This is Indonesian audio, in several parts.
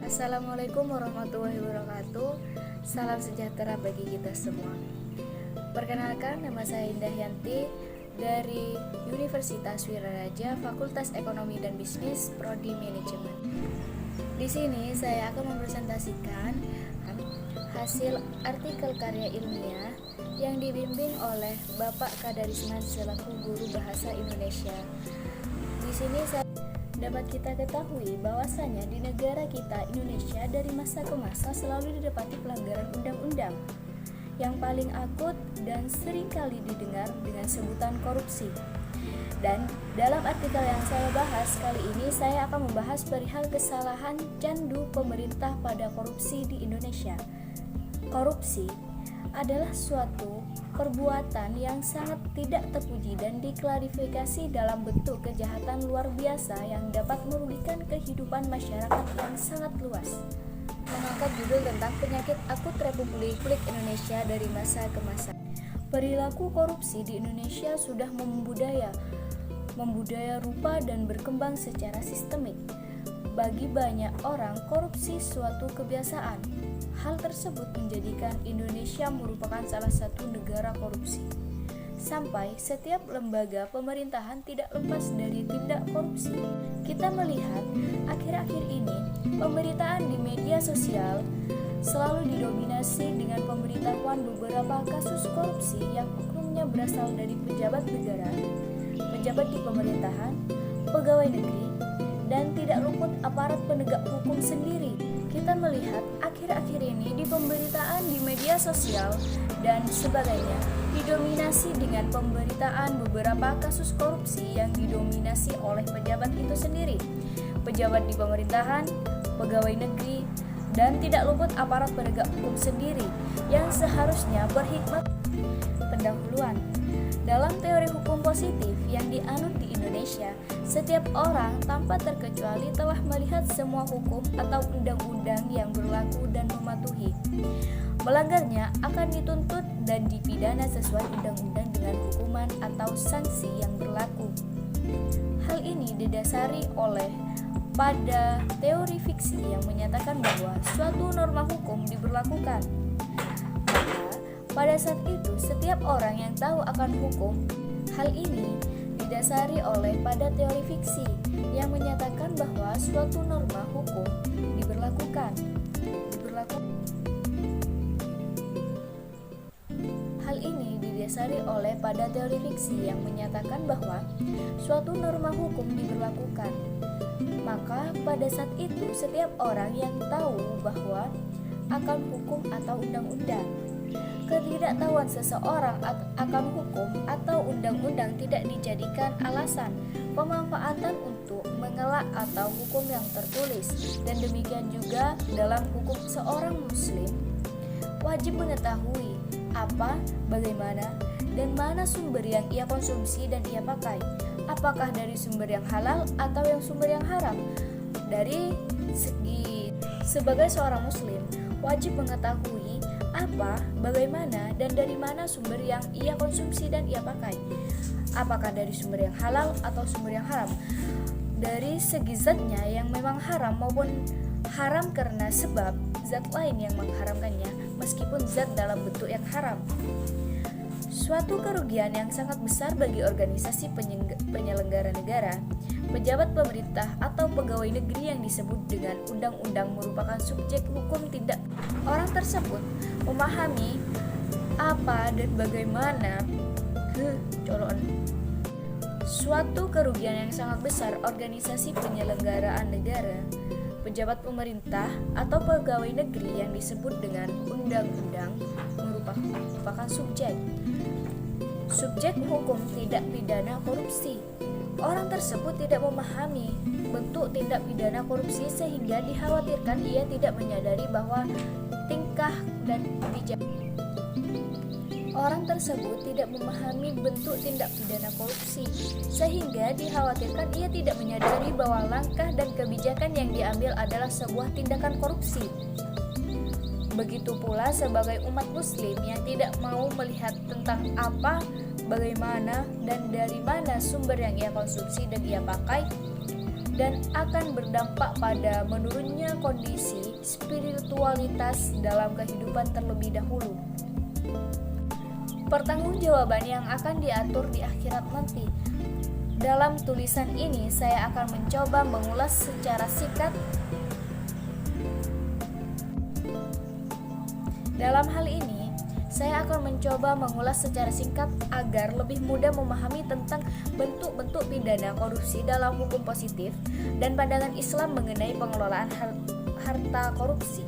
Assalamualaikum warahmatullahi wabarakatuh. Salam sejahtera bagi kita semua. Perkenalkan, nama saya Indah Yanti dari Universitas Wiraraja, Fakultas Ekonomi dan Bisnis, Prodi Manajemen. Di sini saya akan mempresentasikan hasil artikel karya ilmiah yang dibimbing oleh Bapak Kadarisman selaku guru bahasa Indonesia. Di sini dapat kita ketahui bahwasanya di negara kita Indonesia dari masa ke masa selalu didapati pelanggaran undang-undang yang paling akut dan sering kali didengar dengan sebutan korupsi. Dan dalam artikel yang saya bahas kali ini, saya akan membahas perihal kesalahan candu pemerintah pada korupsi di Indonesia. Korupsi adalah suatu perbuatan yang sangat tidak terpuji dan diklarifikasi dalam bentuk kejahatan luar biasa yang dapat merugikan kehidupan masyarakat yang sangat luas. Mengangkat judul tentang penyakit akut Republik Indonesia dari masa ke masa. Perilaku korupsi di Indonesia sudah membudaya rupa dan berkembang secara sistemik. Bagi banyak orang, korupsi suatu kebiasaan. Hal tersebut menjadikan Indonesia merupakan salah satu negara korupsi. Sampai setiap lembaga pemerintahan tidak lepas dari tindak korupsi. Kita melihat akhir-akhir ini pemberitaan di media sosial selalu didominasi dengan pemberitahuan beberapa kasus korupsi yang oknumnya berasal dari pejabat negara, pejabat di pemerintahan, pegawai negeri, dan tidak luput aparat penegak hukum sendiri. Kita melihat akhir-akhir ini di pemberitaan di media sosial dan sebagainya didominasi dengan pemberitaan beberapa kasus korupsi yang didominasi oleh pejabat itu sendiri, pejabat di pemerintahan, pegawai negeri, dan tidak luput aparat penegak hukum sendiri yang seharusnya berhikmat pendahuluan. Dalam teori hukum positif yang dianut di Indonesia, setiap orang tanpa terkecuali telah melihat semua hukum atau undang-undang yang berlaku dan mematuhi. Melanggarnya akan dituntut dan dipidana sesuai undang-undang dengan hukuman atau sanksi yang berlaku. Hal ini didasari oleh pada teori fiksi yang menyatakan bahwa suatu norma hukum diberlakukan. Pada saat itu, setiap orang yang tahu akan hukum, hal ini didasari oleh pada teori fiksi yang menyatakan bahwa suatu norma hukum diberlakukan. Hal ini didasari oleh pada teori fiksi yang menyatakan bahwa suatu norma hukum diberlakukan. Maka pada saat itu, setiap orang yang tahu bahwa akan hukum atau undang-undang. Ketidaktahuan seseorang akan hukum atau undang-undang tidak dijadikan alasan pemanfaatan untuk mengelak atau hukum yang tertulis. Dan demikian juga dalam hukum seorang muslim wajib mengetahui apa, bagaimana, dan mana sumber yang ia konsumsi dan ia pakai. Apakah dari sumber yang halal atau yang sumber yang haram. Dari segi sebagai seorang muslim wajib mengetahui apa, bagaimana, dan dari mana sumber yang ia konsumsi dan ia pakai. Apakah dari sumber yang halal atau sumber yang haram. Dari segi zatnya yang memang haram maupun haram karena sebab zat lain yang mengharamkannya meskipun zat dalam bentuk yang haram. Suatu kerugian yang sangat besar bagi organisasi penyelenggara negara, pejabat pemerintah atau pegawai negeri yang disebut dengan undang-undang merupakan subjek hukum tindak. Orang tersebut memahami apa dan bagaimana suatu kerugian yang sangat besar organisasi penyelenggaraan negara, pejabat pemerintah atau pegawai negeri yang disebut dengan undang-undang merupakan subjek hukum tindak pidana korupsi. Orang tersebut tidak memahami bentuk tindak pidana korupsi sehingga dikhawatirkan ia tidak menyadari bahwa tingkah dan kebijakan. Orang tersebut tidak memahami bentuk tindak pidana korupsi sehingga dikhawatirkan ia tidak menyadari bahwa langkah dan kebijakan yang diambil adalah sebuah tindakan korupsi. Begitu pula sebagai umat muslim yang tidak mau melihat tentang apa, bagaimana, dan dari mana sumber yang ia konsumsi dan ia pakai, dan akan berdampak pada menurunnya kondisi spiritualitas dalam kehidupan terlebih dahulu. Pertanggungjawaban yang akan diatur di akhirat nanti. Dalam tulisan ini saya akan mencoba mengulas secara singkat. Dalam hal ini, saya akan mencoba mengulas secara singkat agar lebih mudah memahami tentang bentuk-bentuk pidana korupsi dalam hukum positif dan pandangan Islam mengenai pengelolaan harta korupsi.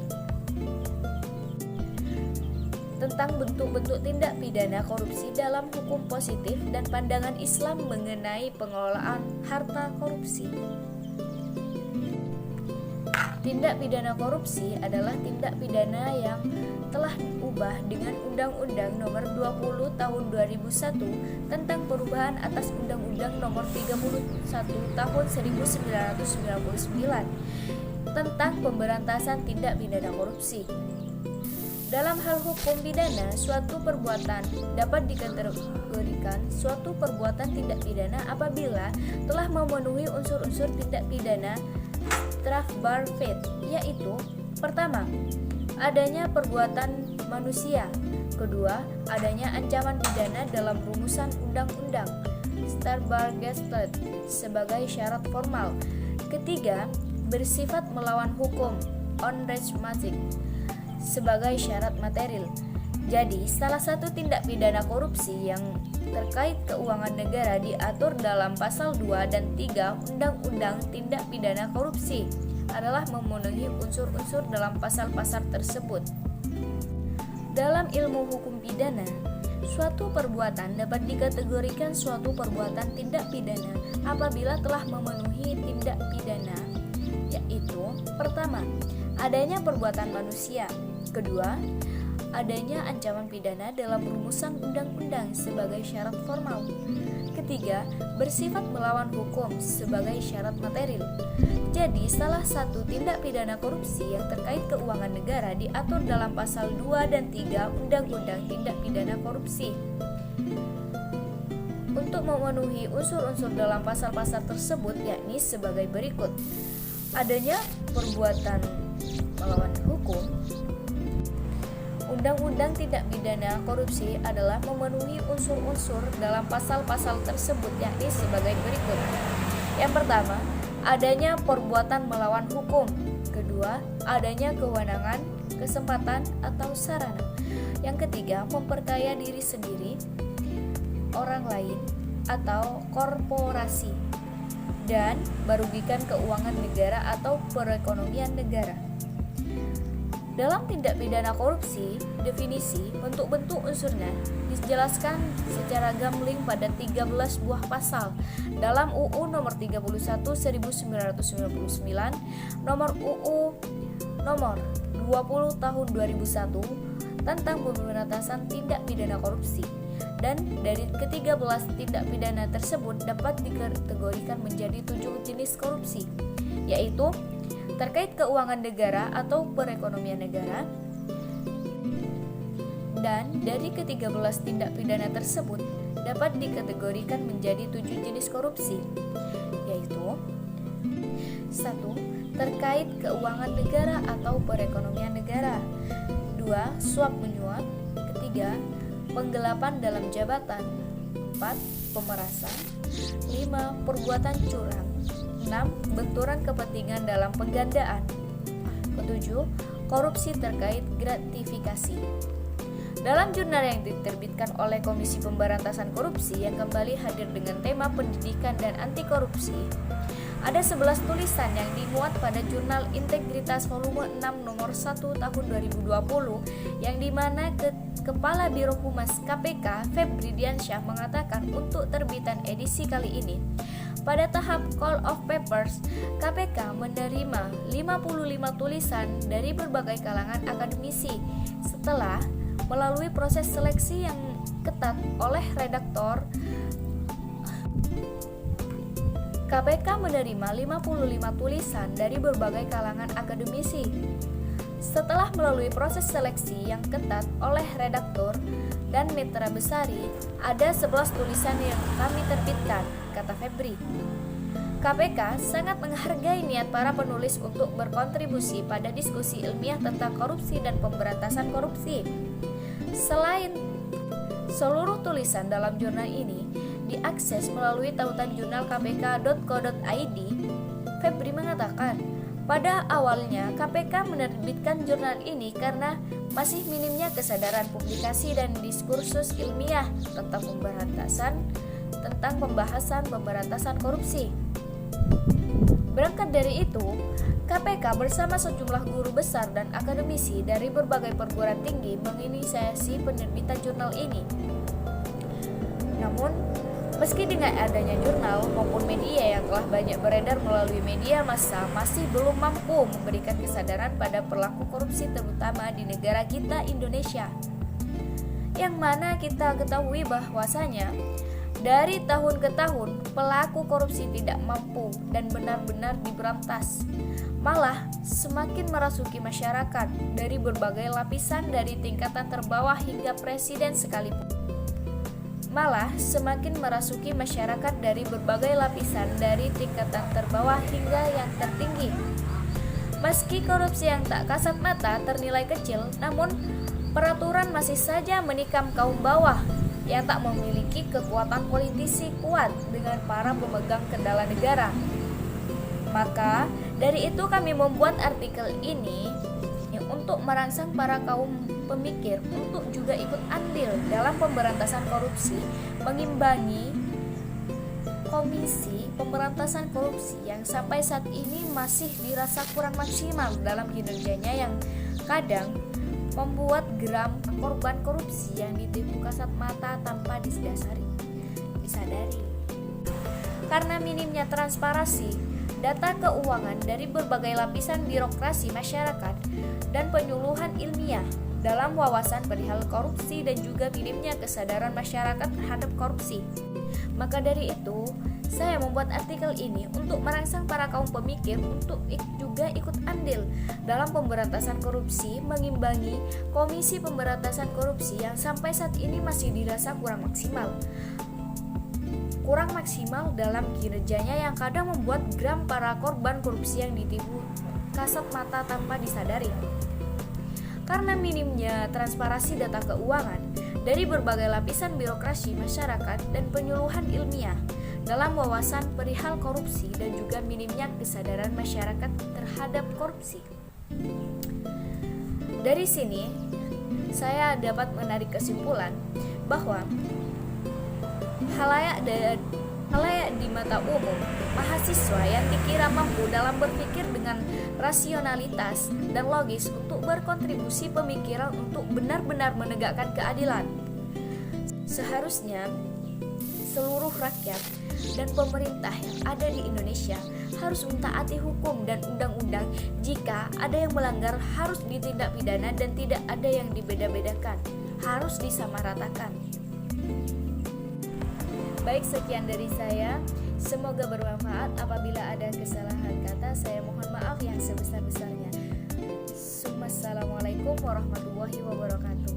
Tentang bentuk-bentuk tindak pidana korupsi dalam hukum positif dan pandangan Islam mengenai pengelolaan harta korupsi. Tindak pidana korupsi adalah tindak pidana yang telah diubah dengan Undang-Undang Nomor 20 Tahun 2001 tentang perubahan atas Undang-Undang Nomor 31 Tahun 1999 tentang pemberantasan tindak pidana korupsi. Dalam hal hukum pidana, suatu perbuatan dapat dikategorikan suatu perbuatan tindak pidana apabila telah memenuhi unsur-unsur tindak pidana strafbarkeit, yaitu: pertama, adanya perbuatan manusia; kedua, adanya ancaman pidana dalam rumusan undang-undang strafbargeset sebagai syarat formal; ketiga, bersifat melawan hukum onrechtmatig sebagai syarat material. Jadi, salah satu tindak pidana korupsi yang terkait keuangan negara diatur dalam pasal 2 dan 3 Undang-Undang Tindak Pidana Korupsi adalah memenuhi unsur-unsur dalam pasal-pasal tersebut. Dalam ilmu hukum pidana, suatu perbuatan dapat dikategorikan suatu perbuatan tindak pidana apabila telah memenuhi tindak pidana, yaitu: pertama, adanya perbuatan manusia; kedua, adanya ancaman pidana dalam rumusan undang-undang sebagai syarat formal; ketiga, bersifat melawan hukum sebagai syarat material. Jadi, salah satu tindak pidana korupsi yang terkait keuangan negara diatur dalam pasal 2 dan 3 Undang-Undang Tindak Pidana Korupsi. Untuk memenuhi unsur-unsur dalam pasal-pasal tersebut yakni sebagai berikut: adanya perbuatan melawan hukum. Undang-undang Tindak Pidana Korupsi adalah memenuhi unsur-unsur dalam pasal-pasal tersebut yakni sebagai berikut. Yang pertama, adanya perbuatan melawan hukum. Kedua, adanya kewenangan, kesempatan, atau sarana. Yang ketiga, memperkaya diri sendiri, orang lain, atau korporasi, dan merugikan keuangan negara atau perekonomian negara. Dalam tindak pidana korupsi, definisi bentuk-bentuk unsurnya dijelaskan secara gambling pada 13 buah pasal dalam UU Nomor 31 1999, Nomor UU Nomor 20 Tahun 2001 tentang pemberantasan tindak pidana korupsi. Dan dari ke-13 tindak pidana tersebut dapat dikategorikan menjadi 7 jenis korupsi, yaitu terkait keuangan negara atau perekonomian negara. Dan dari ke-13 tindak pidana tersebut dapat dikategorikan menjadi 7 jenis korupsi, yaitu: 1. Terkait keuangan negara atau perekonomian negara; 2. Suap menyuap; 3. Penggelapan dalam jabatan; 4. Pemerasan; 5. Perbuatan curang; 6. Benturan kepentingan dalam penggandaan; 7. Korupsi terkait gratifikasi. Dalam jurnal yang diterbitkan oleh Komisi Pemberantasan Korupsi yang kembali hadir dengan tema pendidikan dan anti korupsi, ada 11 tulisan yang dimuat pada Jurnal Integritas Volume 6 Nomor 1 Tahun 2020 yang dimana Kepala Biro Humas KPK Febri Diansyah mengatakan untuk terbitan edisi kali ini, pada tahap call of papers, KPK menerima 55 tulisan dari berbagai kalangan akademisi setelah melalui proses seleksi yang ketat oleh redaktor. KPK menerima 55 tulisan dari berbagai kalangan akademisi. Setelah melalui proses seleksi yang ketat oleh redaktur dan mitra besari, ada 11 tulisan yang kami terbitkan, kata Febri. KPK sangat menghargai niat para penulis untuk berkontribusi pada diskusi ilmiah tentang korupsi dan pemberantasan korupsi. Selain seluruh tulisan dalam jurnal ini diakses melalui tautan jurnal kpk.co.id, Febri mengatakan, pada awalnya KPK menerbitkan jurnal ini karena masih minimnya kesadaran publikasi dan diskursus ilmiah tentang pembahasan pemberantasan korupsi. Berangkat dari itu, KPK bersama sejumlah guru besar dan akademisi dari berbagai perguruan tinggi menginisiasi penerbitan jurnal ini. Namun, meski dengan adanya jurnal maupun media yang telah banyak beredar melalui media massa masih belum mampu memberikan kesadaran pada pelaku korupsi terutama di negara kita Indonesia. Yang mana kita ketahui bahwasanya dari tahun ke tahun pelaku korupsi tidak mampu dan benar-benar diberantas. Malah semakin merasuki masyarakat dari berbagai lapisan dari tingkatan terbawah hingga presiden sekalipun. Malah semakin merasuki masyarakat dari berbagai lapisan dari tingkatan terbawah hingga yang tertinggi. Meski korupsi yang tak kasat mata ternilai kecil, namun peraturan masih saja menikam kaum bawah yang tak memiliki kekuatan politisi kuat dengan para pemegang kendala negara. Maka dari itu kami membuat artikel ini untuk merangsang para kaum pemikir untuk juga ikut andil dalam pemberantasan korupsi, mengimbangi Komisi Pemberantasan Korupsi yang sampai saat ini masih dirasa kurang maksimal dalam kinerjanya yang kadang membuat geram korban korupsi yang ditipu kasat mata tanpa disadari. Karena minimnya transparansi data keuangan dari berbagai lapisan birokrasi masyarakat dan penyuluhan ilmiah dalam wawasan perihal korupsi dan juga minimnya kesadaran masyarakat terhadap korupsi. Maka dari itu, saya membuat artikel ini untuk merangsang para kaum pemikir untuk juga ikut andil dalam pemberantasan korupsi, mengimbangi Komisi Pemberantasan Korupsi yang sampai saat ini masih dirasa kurang maksimal dalam kinerjanya yang kadang membuat geram para korban korupsi yang ditipu kasat mata tanpa disadari. Karena minimnya transparansi data keuangan dari berbagai lapisan birokrasi masyarakat dan penyuluhan ilmiah dalam wawasan perihal korupsi dan juga minimnya kesadaran masyarakat terhadap korupsi. Dari sini, saya dapat menarik kesimpulan bahwa halayak di mata umum, mahasiswa yang dikira mampu dalam berpikir dengan rasionalitas dan logis untuk berkontribusi pemikiran untuk benar-benar menegakkan keadilan. Seharusnya seluruh rakyat dan pemerintah yang ada di Indonesia harus mentaati hukum dan undang-undang. Jika ada yang melanggar harus ditindak pidana dan tidak ada yang dibeda-bedakan, harus disamaratakan. Baik, sekian dari saya. Semoga bermanfaat. Apabila ada kesalahan kata, saya mohon maaf yang sebesar-besarnya. Assalamualaikum warahmatullahi wabarakatuh.